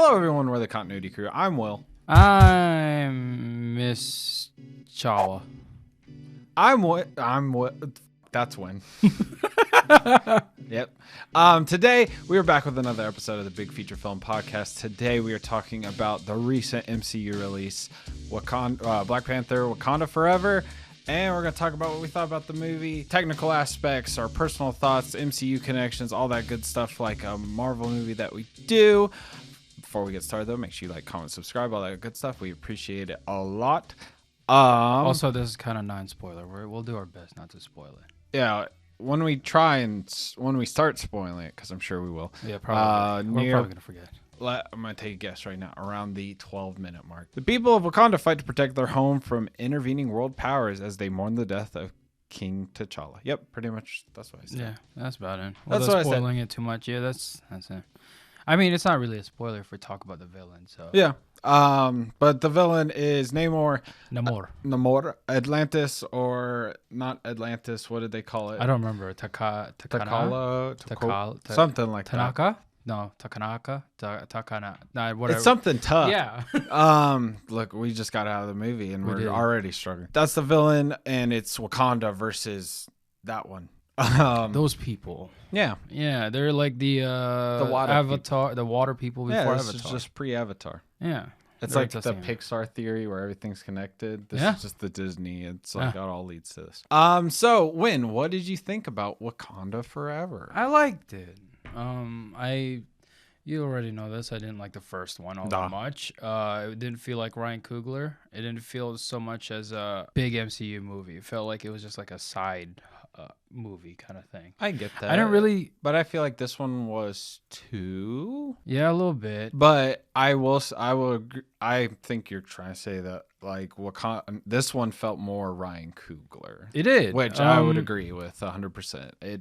Hello, everyone. We're the Continuity Crew. I'm Will. I'm Miss Chawa. I'm what? That's when. Yep. Today we are back with another episode of the Big Feature Film Podcast. Today we are talking about the recent MCU release, Black Panther: Wakanda Forever. And we're going to talk about what we thought about the movie, technical aspects, our personal thoughts, MCU connections, all that good stuff like a Marvel movie that we do. Before we get started, though, make sure you like, comment, subscribe, all that good stuff. We appreciate it a lot. Also, this is kind of non-spoiler. We'll do our best not to spoil it. Yeah, when we start spoiling it, because I'm sure we will. Yeah, probably. We're probably going to forget. I'm going to take a guess right now, around the 12-minute mark. The people of Wakanda fight to protect their home from intervening world powers as they mourn the death of King T'Challa. Yep, pretty much that's what I said. Yeah, that's about it. That's what I said. Spoiling it too much. Yeah, that's it. I mean, it's not really a spoiler if we talk about the villain. So Yeah. But the villain is Namor. Namor. Atlantis, or not Atlantis. What did they call it? I don't remember. Takala. Something like Tanaka? that. No, Takanaka. Takana. Nah, whatever. It's something tough. Yeah. Look, we just got out of the movie and we're did. already struggling. That's the villain, and it's Wakanda versus that one. Those people. Yeah. Yeah, they're like the water Avatar, the water people before this Avatar. is just pre-Avatar. Yeah. It's They're like the same. Pixar theory where everything's connected. This Yeah. is just the Disney. It's like it all leads to this. So Win, what did you think about Wakanda Forever? I liked it. You already know this. I didn't like the first one all that much. It didn't feel like Ryan Coogler. It didn't feel so much as a big MCU movie. It felt like it was just like a side movie kind of thing. I get that. I didn't really, but I feel like this one was too. Yeah, a little bit. But I will agree. I think you're trying to say that like Wakanda. This one felt more Ryan Coogler. It did, which I would agree with 100%.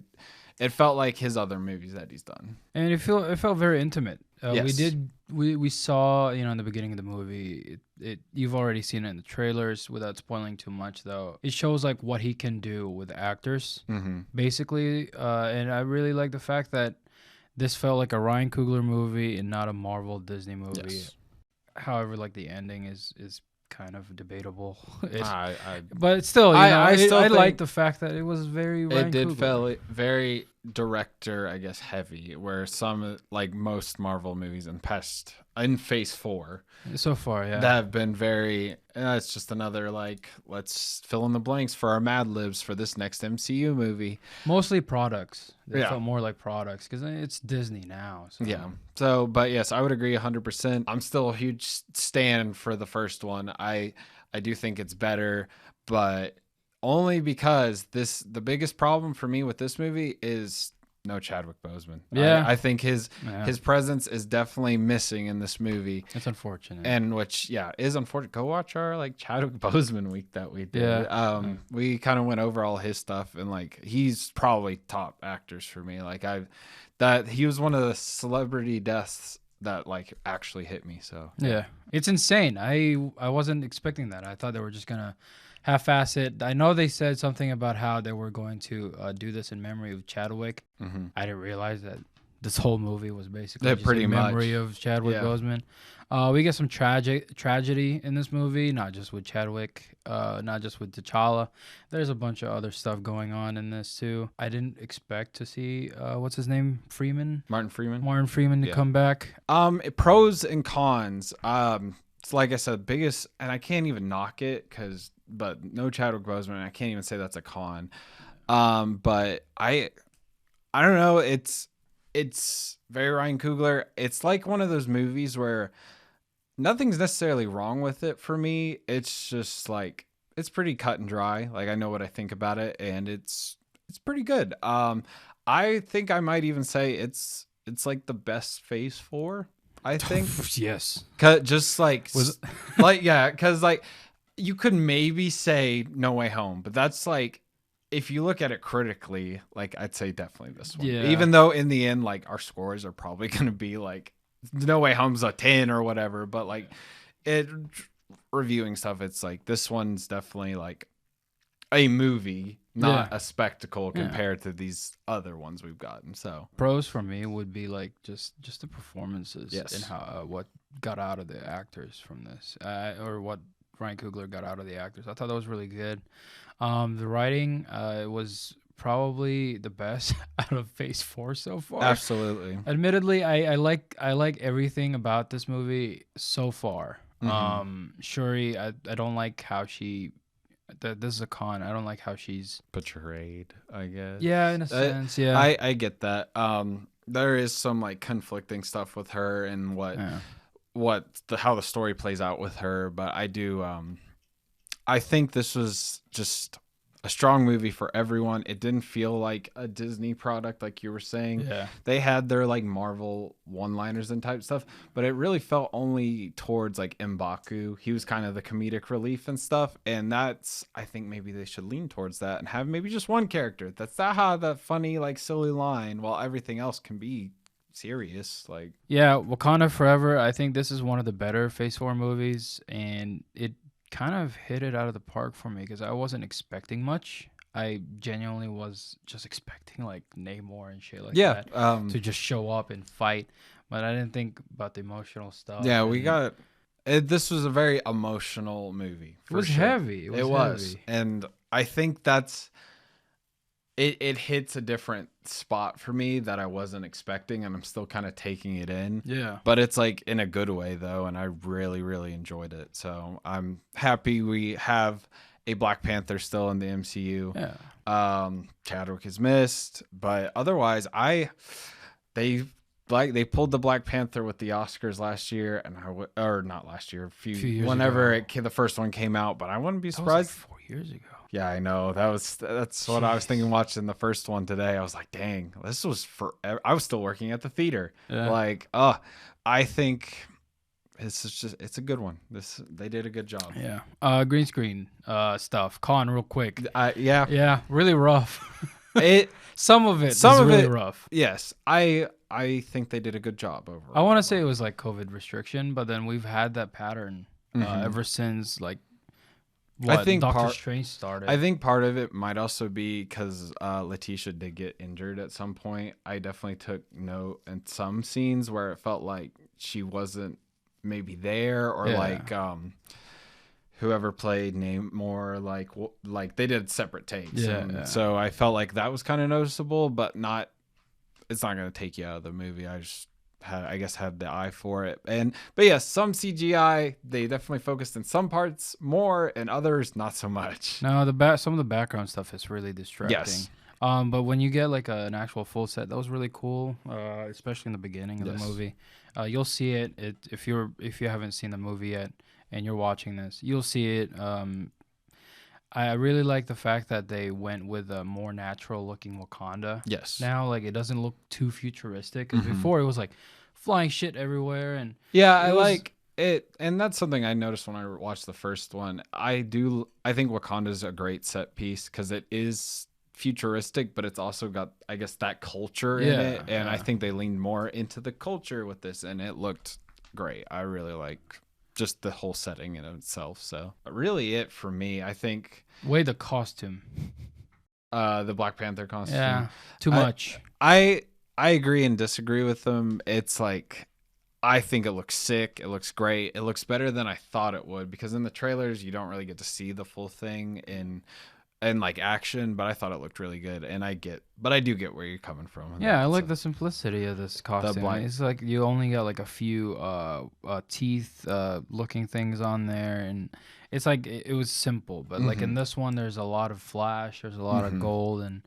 It felt like his other movies that he's done, and it felt very intimate. Yes. We saw, in the beginning of the movie. You've already seen it in the trailers. Without spoiling too much, though, it shows like what he can do with actors, basically. And I really like the fact that this felt like a Ryan Coogler movie and not a Marvel Disney movie. Yes. However, like the ending is kind of debatable. But still, I like the fact that it was very Ryan it did Coogler. feel very director, I guess, heavy, where some, like most Marvel movies in Phase 4 so far, yeah, that have been very. It's just another like, let's fill in the blanks for our Mad Libs for this next MCU movie. Mostly products. They Yeah. felt more like products because it's Disney now. So. Yeah. So, but yes, I would agree 100%. I'm still a huge stan for the first one. I do think it's better, but only because the biggest problem for me with this movie is no Chadwick Boseman. Yeah. I think his presence is definitely missing in this movie. It's unfortunate. And which, is unfortunate. Go watch our like Chadwick Boseman week that we did. Yeah. We kind of went over all his stuff, and like he's probably top actors for me. Like he was one of the celebrity deaths that like actually hit me. So yeah, it's insane. I wasn't expecting that. I thought they were just gonna half-ass it. I know they said something about how they were going to do this in memory of Chadwick. I didn't realize that this whole movie was basically just pretty in much memory of Chadwick Boseman. We get some tragedy in this movie, not just with Chadwick, not just with T'Challa. There's a bunch of other stuff going on in this too. I didn't expect to see what's his name, Martin Freeman to come back. Pros and cons. It's like I said, biggest, and I can't even knock it but no Chadwick Boseman. I can't even say that's a con. But I don't know. It's very Ryan Coogler. It's like one of those movies where nothing's necessarily wrong with it for me. It's just like, it's pretty cut and dry. Like I know what I think about it, and it's pretty good. I think I might even say it's like the best Phase 4. I think. Yes. Just like because like you could maybe say No Way Home, but that's like, if you look at it critically, like I'd say definitely this one. Yeah. Even though in the end, like our scores are probably going to be like No Way Home's a 10 or whatever, but like reviewing stuff, it's like this one's definitely like a movie, not Yeah. a spectacle Yeah. compared to these other ones we've gotten. So Pros for me would be like just the performances Yes. and how what got out of the actors from this, or what Ryan Coogler got out of the actors. I thought that was really good. The writing was probably the best out of Phase 4 so far. absolutely. Admittedly, I like everything about this movie so far. Shuri, I don't like how she. This is a con. I don't like how she's Portrayed, I guess. Yeah, in a sense, yeah. I get that. There is some like conflicting stuff with her and Yeah. how the story plays out with her, but I do I think this was just a strong movie for everyone. It didn't feel like a Disney product, like you were saying. Yeah. They had their like Marvel one-liners and type stuff, but it really felt only towards like M'Baku. He was kind of the comedic relief and stuff, and that's I think maybe they should lean towards that and have maybe just one character that's that funny like silly line, while everything else can be serious. Like Yeah, Wakanda Forever. I think this is one of the better Phase 4 movies, and it kind of hit it out of the park for me because I wasn't expecting much. I genuinely was just expecting like Namor and shit like that to just show up and fight, but I didn't think about the emotional stuff. yeah, we and got it. This was a very emotional movie. It was sure. heavy. It was heavy. And I think that's it. It hits a different spot for me that I wasn't expecting, and I'm still kind of taking it in. Yeah. But it's like in a good way though, and I really, really enjoyed it. So I'm happy we have a Black Panther still in the MCU. Yeah. Chadwick is missed, but otherwise, they pulled the Black Panther with the Oscars last year, and or not last year, Few years whenever ago. The first one came out. But I wouldn't be That was surprised. like 4 years ago. Yeah, I know. That's what I was thinking watching the first one today. I was like, dang, this was forever. I was still working at the theater. Yeah. Like, I think it's a good one. They did a good job. Yeah. Green screen stuff. Con real quick. Yeah. Yeah, really rough. Some of it was really rough. Yes. I think they did a good job overall. I want to say it was like COVID restriction, but then we've had that pattern ever since like I think Doctor Strange started. I think part of it might also be because Letitia did get injured at some point. I definitely took note in some scenes where it felt like she wasn't maybe there, or like whoever played Namor, like they did separate takes. So I felt like that was kind of noticeable, but it's not going to take you out of the movie. I just had the eye for it. But yes, some CGI, they definitely focused in some parts more and others not so much. No, some of the background stuff is really distracting. Yes. But when you get like an actual full set, that was really cool, especially in the beginning of the movie. You'll see it if you haven't seen the movie yet and you're watching this, you'll see it. I really like the fact that they went with a more natural looking Wakanda. Yes. Now, like, it doesn't look too futuristic. Because before, it was like flying shit everywhere. And yeah, I like it. And that's something I noticed when I watched the first one. I think Wakanda's a great set piece because it is futuristic, but it's also got, I guess, that culture in it. And I think they leaned more into the culture with this, and it looked great. I really like just the whole setting in itself. So really it for me, I think the costume, the Black Panther costume, too much. I agree and disagree with them. It's like, I think it looks sick, it looks great, it looks better than I thought it would, because in the trailers you don't really get to see the full thing in like action, but I thought it looked really good. And I do get where you're coming from. I like the simplicity of this costume. It's like you only got like a few teeth looking things on there, and it's like it was simple. But like in this one, there's a lot of flash, there's a lot of gold and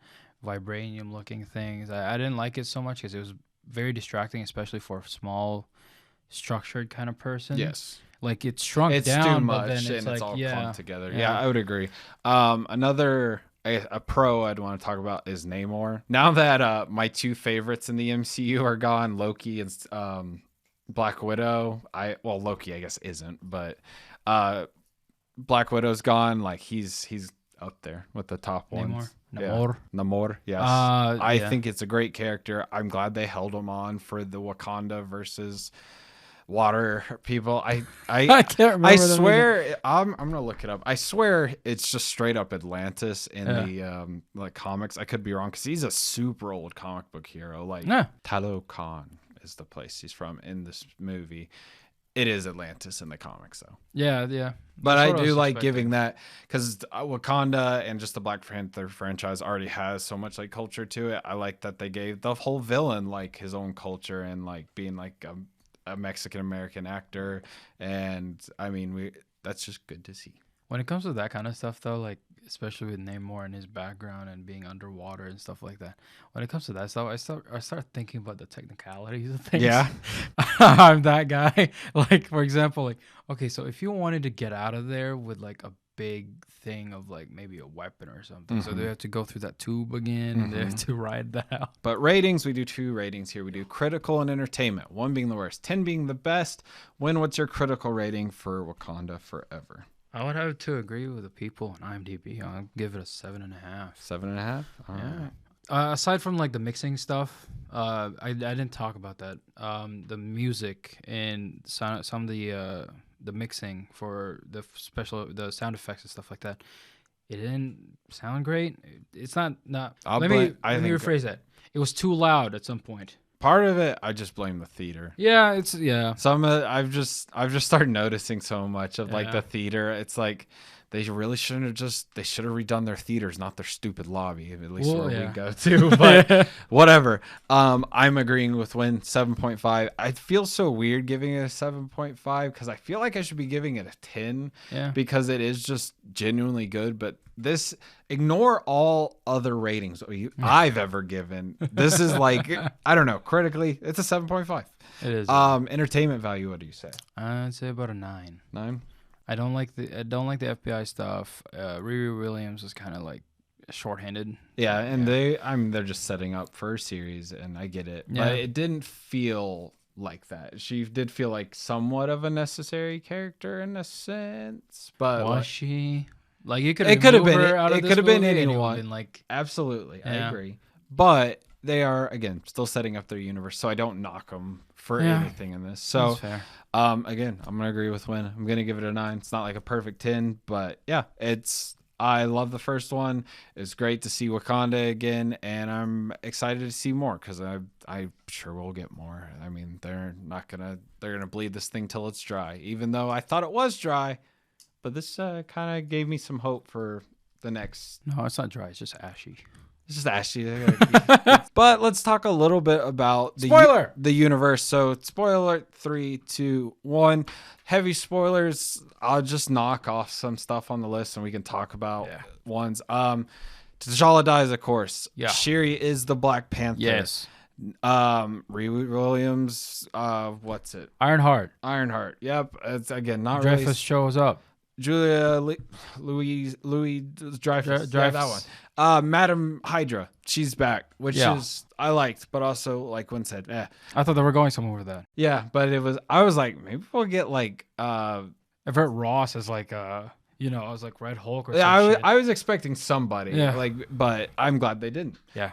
vibranium looking things. I didn't like it so much because it was very distracting, especially for a small structured kind of person. Yes. Like it's shrunk down, too much, but then and it's like all clumped together. Yeah, I would agree. Another a pro I'd want to talk about is Namor. Now that my two favorites in the MCU are gone, Loki and Black Widow. Loki I guess isn't, but Black Widow's gone. Like he's up there with the top ones. Namor. Yes. I think it's a great character. I'm glad they held him on for the Wakanda versus water people. I can't remember. I swear I'm gonna look it up. I swear it's just straight up Atlantis in the like comics. I could be wrong because he's a super old comic book hero. Like Talokan is the place he's from in this movie. It is Atlantis in the comics though. Yeah. But I do like giving that because Wakanda and just the Black Panther franchise already has so much like culture to it. I like that they gave the whole villain like his own culture and like being like a Mexican American actor, and I mean that's just good to see. When it comes to that kind of stuff though, like especially with Namor and his background and being underwater and stuff like that, when it comes to that stuff, I start thinking about the technicalities of things. Yeah. I'm that guy. Like for example, like okay, so if you wanted to get out of there with like a big thing of like maybe a weapon or something, so they have to go through that tube again and they have to ride that out. But ratings, we do 2 ratings here. We do critical and entertainment, 1 being the worst, 10 being the best. What's your critical rating for Wakanda Forever? I would have to agree with the people on IMDb. I'll give it a 7.5. 7.5. All right. Aside from like the mixing stuff, I didn't talk about that. The music and some of the mixing for the sound effects and stuff like that, it didn't sound great. It's not. Let me rephrase that. It was too loud at some point. Part of it, I just blame the theater. Yeah, Some of I've just started noticing so much of like the theater. It's like they really shouldn't have they should have redone their theaters, not their stupid lobby. At least where we go to, but whatever. I'm agreeing with Win 7.5. I feel so weird giving it a 7.5 because I feel like I should be giving it a 10 because it is just genuinely good. But ignore all other ratings I've ever given. This is like, I don't know, critically, it's a 7.5. It is. Entertainment value, what do you say? I'd say about a 9. 9? I don't like the FBI stuff. Riri Williams was kind of like shorthanded. Yeah, and they're just setting up for a series, and I get it. Yeah. But it didn't feel like that. She did feel like somewhat of a necessary character in a sense, but was she? Like it could have been anyone. Like absolutely, I agree. But they are again still setting up their universe, so I don't knock them for anything in this. So, again, I'm gonna agree with Win. I'm gonna give it a 9. It's not like a perfect 10, but yeah, I love the first one. It's great to see Wakanda again, and I'm excited to see more because I'm sure we'll get more. I mean, they're gonna bleed this thing till it's dry, even though I thought it was dry. But this kind of gave me some hope for the next. No, it's not dry. It's just ashy. It's just ashy. But let's talk a little bit about the universe. So spoiler 3, 2, 1. Heavy spoilers. I'll just knock off some stuff on the list and we can talk about ones. T'Challa dies, of course. Yeah. Shuri is the Black Panther. Yes. Riri Williams. What's it? Ironheart. Yep. It's again not Dreyfus really. shows up. Julia Louis Dreyfus. Yeah, that one. Madam Hydra, she's back, which is I liked, but also like Win said, I thought they were going somewhere with that. Yeah, but I was like, maybe we'll get like Everett Ross as like I was like Red Hulk or something. Yeah, I was expecting somebody. Yeah. Like, but I'm glad they didn't. Yeah.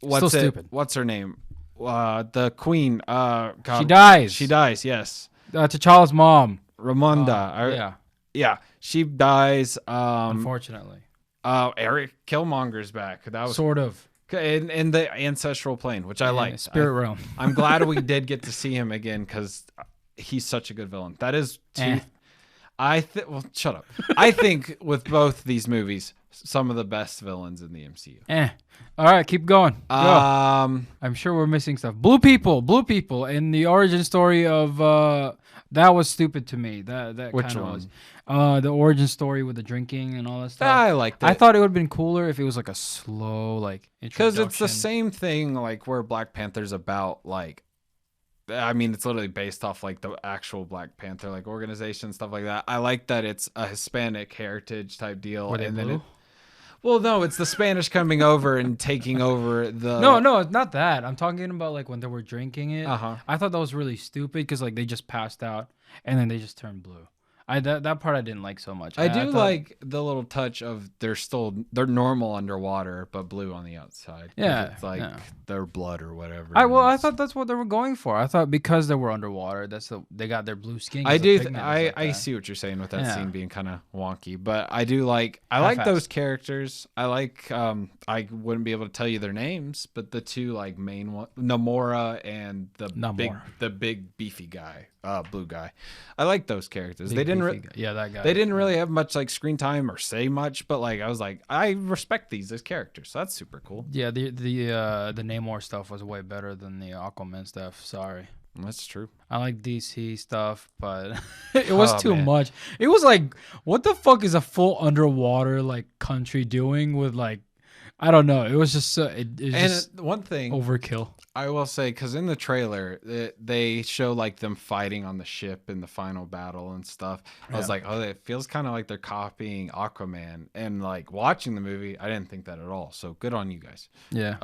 Still stupid. What's her name? The Queen. God, she dies. She dies. Yes. T'Challa's mom. Ramonda. Yeah. She dies. Unfortunately. Eric Killmonger's back. That was sort of in the ancestral plane, which I like. Spirit realm. I'm glad we did get to see him again because he's such a good villain. That is well, shut up. I think with both these movies, some of the best villains in the MCU. All right, keep going. Go. I'm sure we're missing stuff. Blue people, and the origin story of that was stupid to me. That which one was the origin story with the drinking and all that stuff. I liked it. I thought it would have been cooler if it was like a slow introduction. Because it's the same thing like where Black Panther's about like. I mean, it's literally based off like the actual Black Panther like organization, stuff like that. I like that it's a Hispanic heritage type deal, and then well, no, it's the Spanish coming over and taking over the. No, it's not that. I'm talking about like when they were drinking it. Uh-huh. I thought that was really stupid because like they just passed out and then they just turned blue. That part I didn't like so much. I do thought, like the little touch of they're normal underwater but blue on the outside. Yeah, it's like their blood or whatever. I thought that's what they were going for. I thought because they were underwater, they got their blue skin. I see what you're saying with that scene being kind of wonky, but I like those characters. I wouldn't be able to tell you their names, but the two like main one, Namora and the big beefy guy, blue guy. I like those characters. They didn't that guy. They didn't really have much like screen time or say much, but like I was like, I respect these as characters. So that's super cool. Yeah, the Namor stuff was way better than the Aquaman stuff. Sorry. That's true. I like DC stuff, but it was too much. It was like, what the fuck is a full underwater like country doing with like, I don't know. It was just just one thing overkill. I will say, because in the trailer they show like them fighting on the ship in the final battle and stuff. I was like, oh, it feels kind of like they're copying Aquaman. And like watching the movie, I didn't think that at all. So good on you guys. Yeah.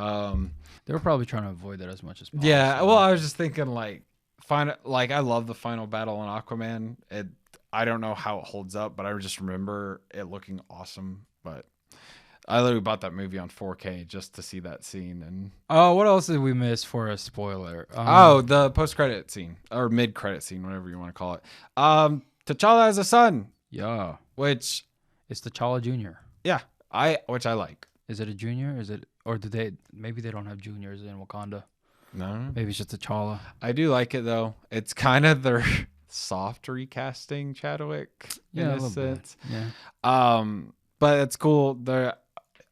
They were probably trying to avoid that as much as possible. Yeah. Well, I was just thinking like I love the final battle on Aquaman. I don't know how it holds up, but I just remember it looking awesome. But I literally bought that movie on 4K just to see that scene. And what else did we miss for a spoiler? The post-credit scene or mid-credit scene, whatever you want to call it. T'Challa has a son. Yeah, which it's T'Challa Jr. Yeah, which I like. Is it a junior? Maybe they don't have juniors in Wakanda. No, maybe it's just T'Challa. I do like it though. It's kind of their soft recasting Chadwick in a sense. Yeah. But it's cool.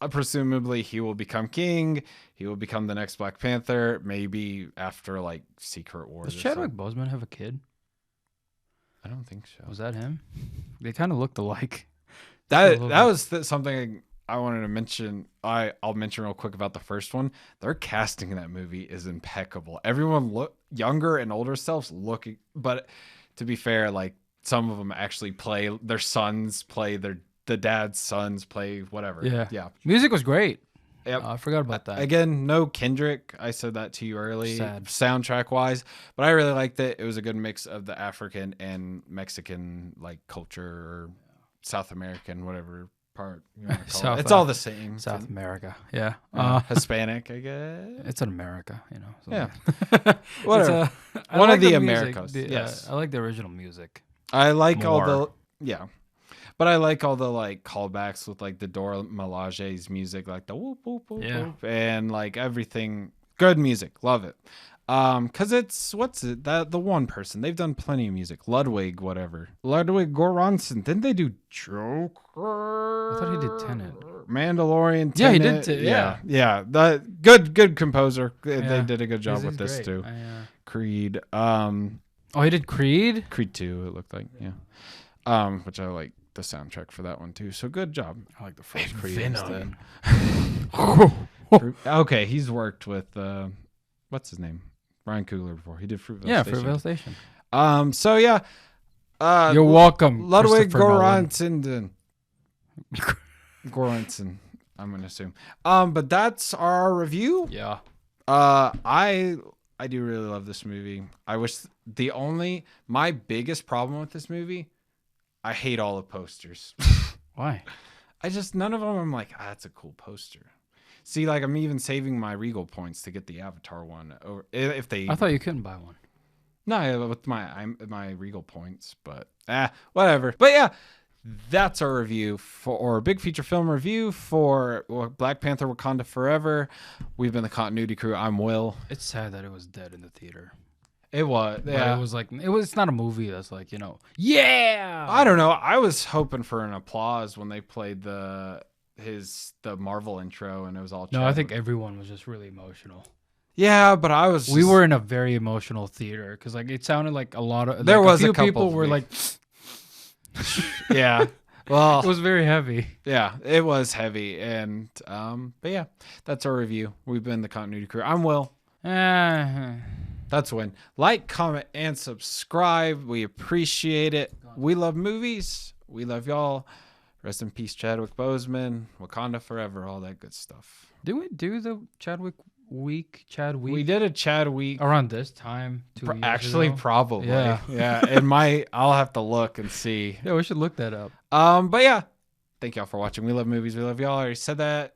Presumably he will become king. He will become the next Black Panther. Maybe after like Secret Wars. Does Chadwick Boseman have a kid? I don't think so. Was that him? They kind of looked alike. That was something I wanted to mention. I'll mention real quick about the first one. Their casting in that movie is impeccable. Everyone look younger and older selves looking, but to be fair, like some of them actually play their sons, play the dad's sons, play whatever. Yeah. Music was great. Yep. I forgot about that. Again, no Kendrick. I said that to you early. Sad. Soundtrack wise, but I really liked it. It was a good mix of the African and Mexican like culture or South American, whatever part you want to call it. It's all the same. South America. Yeah. Hispanic, I guess. It's in America, you know. So yeah. Whatever. One of the Americas. Yes. I like the original music. I like all the but I like all the like callbacks with like the Dora Milaje's music, like the whoop whoop whoop whoop, and like everything. Good music, love it. Cause it's the one person they've done plenty of music. Ludwig Göransson. Didn't they do Joker? I thought he did Tenet. Mandalorian. Tenet. Yeah, he did. Yeah. The good composer. They did a good job with this great. too. Creed. He did Creed. Creed 2. It looked like which I like the soundtrack for that one too. So good job. I like the first Creed instead. Okay, he's worked with what's his name? Ryan Coogler before. He did Fruitvale Station. Fruitvale Station. So yeah. You're welcome. Ludwig Göransson. Göransson, I'm gonna assume. But that's our review. Yeah. I do really love this movie. I wish my biggest problem with this movie, I hate all the posters. Why? None of them I'm like, that's a cool poster. See, like I'm even saving my Regal points to get the Avatar one. Or if they, I thought you couldn't buy one. No, with my Regal points, but whatever. But yeah, that's our review for big feature film review for Black Panther: Wakanda Forever. We've been the Continuity Crew. I'm Will. It's sad that it was dead in the theater. It was. Yeah. But it was like it's not a movie that's like, yeah. I don't know. I was hoping for an applause when they played the Marvel intro and it was all No, I think everyone was just really emotional. Yeah, but we were in a very emotional theater because like it sounded like a lot of there was a few a couple people were like yeah. Well, it was very heavy. Yeah, it was heavy. And but yeah, that's our review. We've been the Continuity Crew. I'm Will. That's Win. Like, comment, and subscribe. We appreciate it. We love movies. We love y'all. Rest in peace, Chadwick Boseman. Wakanda forever. All that good stuff. Do we do the Chadwick week, Chad week? We did a Chad week Around this time, 2 years actually ago. probably. Yeah. Yeah. It might. I'll have to look and see. Yeah, we should look that up. But yeah, thank y'all for watching. We love movies. We love y'all. I already said that.